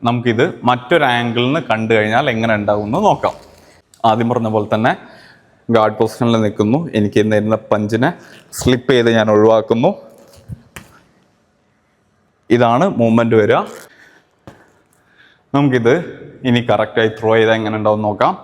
നമുക്കിത് മറ്റൊരു ആംഗിളിൽ നിന്ന് കണ്ടു കഴിഞ്ഞാൽ എങ്ങനെ ഉണ്ടാവും എന്ന് നോക്കാം. ആദ്യം പറഞ്ഞ പോലെ തന്നെ ഗാർഡ് പൊസിഷനിൽ നിൽക്കുന്നു. എനിക്ക് തരുന്ന പഞ്ചിനെ സ്ലിപ്പ് ചെയ്ത് ഞാൻ ഒഴിവാക്കുന്നു. ഇതാണ് മൂവ്മെൻറ്റ് വരിക. നമുക്കിത് ഇനി കറക്റ്റായി ത്രോ ചെയ്താൽ എങ്ങനെ ഉണ്ടാവും നോക്കാം.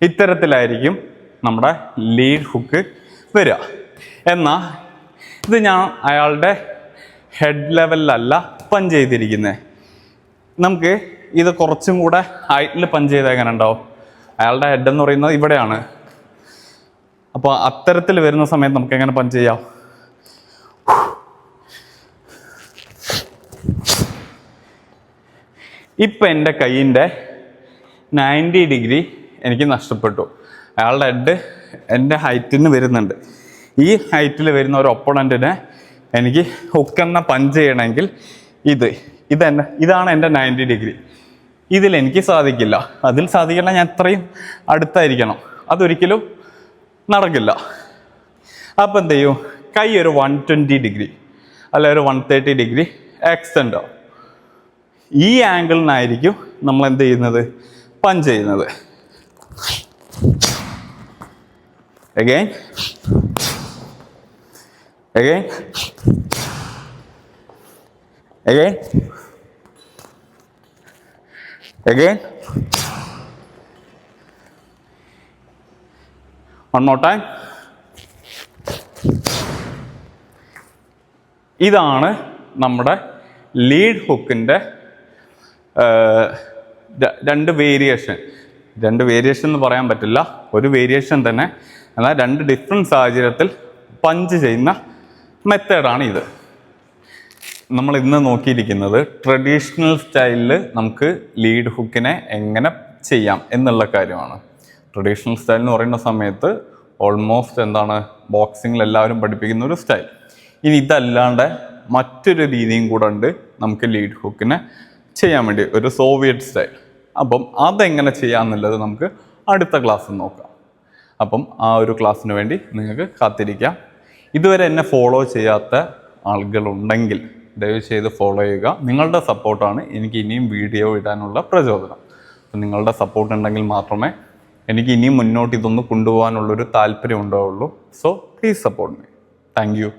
ഇത്തരത്തിലായിരിക്കും നമ്മുടെ ലീഡ് ഹുക്ക് വരിക. എന്നാൽ ഇത് ഞാൻ അയാളുടെ ഹെഡ് ലെവലിലല്ല പഞ്ച് ചെയ്തിരിക്കുന്നത്. നമുക്ക് ഇത് കുറച്ചും കൂടെ ഹൈറ്റിൽ പഞ്ച് ചെയ്താൽ എങ്ങനെ ഉണ്ടാവും? അയാളുടെ ഹെഡ് എന്ന് പറയുന്നത് ഇവിടെയാണ്. അപ്പോൾ അത്തരത്തിൽ വരുന്ന സമയത്ത് നമുക്ക് എങ്ങനെ പഞ്ച് ചെയ്യാം? ഇപ്പം എൻ്റെ കൈയിൻ്റെ 90 ഡിഗ്രി എനിക്ക് നഷ്ടപ്പെട്ടു. അയാളുടെ ഹെഡ് എൻ്റെ ഹൈറ്റിന് വരുന്നുണ്ട്. ഈ ഹൈറ്റിൽ വരുന്ന ഒരു ഒപ്പണൻറ്റിനെ എനിക്ക് ഹുക്കെന്ന പഞ്ച് ചെയ്യണമെങ്കിൽ ഇതാണ് എൻ്റെ 90 ഡിഗ്രി. ഇതിലെനിക്ക് സാധിക്കില്ല. അതിൽ സാധിക്കില്ല, ഞാൻ എത്രയും അടുത്തായിരിക്കണം. അതൊരിക്കലും നടക്കില്ല. അപ്പം എന്ത് ചെയ്യും? കൈ ഒരു 120 ഡിഗ്രി അല്ല ഒരു 130 ഡിഗ്രി എക്സ്റ്റെൻഡ് ആവും. ഈ ആംഗിളിൽ നിന്നായിരിക്കും നമ്മൾ എന്ത് ചെയ്യുന്നത്? പഞ്ച് ചെയ്യുന്നത്. Again. Again. Again. Again. One more time. ഇതാണ് നമ്മുടെ ലീഡ് ഹുക്കിൻ്റെ രണ്ട് വേരിയേഷൻ എന്ന് പറയാൻ പറ്റില്ല, ഒരു വേരിയേഷൻ തന്നെ. എന്നാൽ രണ്ട് ഡിഫറെൻറ്റ് സാഹചര്യത്തിൽ പഞ്ച് ചെയ്യുന്ന മെത്തേഡാണ് ഇത്. നമ്മൾ ഇന്ന് നോക്കിയിരിക്കുന്നത് ട്രഡീഷണൽ സ്റ്റൈലിൽ നമുക്ക് ലീഡ് ഹുക്കിനെ എങ്ങനെ ചെയ്യാം എന്നുള്ള കാര്യമാണ്. ട്രഡീഷണൽ സ്റ്റൈൽ എന്ന് പറയുന്ന സമയത്ത് ഓൾമോസ്റ്റ് എന്താണ് ബോക്സിങ്ങിൽ എല്ലാവരും പഠിപ്പിക്കുന്ന ഒരു സ്റ്റൈൽ. ഇനി ഇതല്ലാണ്ട് മറ്റൊരു രീതിയും കൂടെ ഉണ്ട് നമുക്ക് ലീഡ് ഹുക്കിനെ ചെയ്യാൻ വേണ്ടി, ഒരു സോവിയറ്റ് സ്റ്റൈൽ. അപ്പം അതെങ്ങനെ ചെയ്യാമെന്നുള്ളത് നമുക്ക് അടുത്ത ക്ലാസ്സിൽ നോക്കാം. അപ്പം ആ ഒരു ക്ലാസ്സിന് വേണ്ടി നിങ്ങൾക്ക് കാത്തിരിക്കാം. ഇതുവരെ എന്നെ ഫോളോ ചെയ്യാത്ത ആളുകളുണ്ടെങ്കിൽ ദയവ് ചെയ്ത് ഫോളോ ചെയ്യുക. നിങ്ങളുടെ സപ്പോർട്ടാണ് എനിക്ക് ഇനിയും വീഡിയോ ഇടാനുള്ള പ്രചോദനം. അപ്പം നിങ്ങളുടെ സപ്പോർട്ട് ഉണ്ടെങ്കിൽ മാത്രമേ എനിക്ക് ഇനിയും മുന്നോട്ട് ഇതൊന്ന് കൊണ്ടുപോകാനുള്ളൊരു താല്പര്യം ഉണ്ടാവുള്ളൂ. So please support me. Thank you.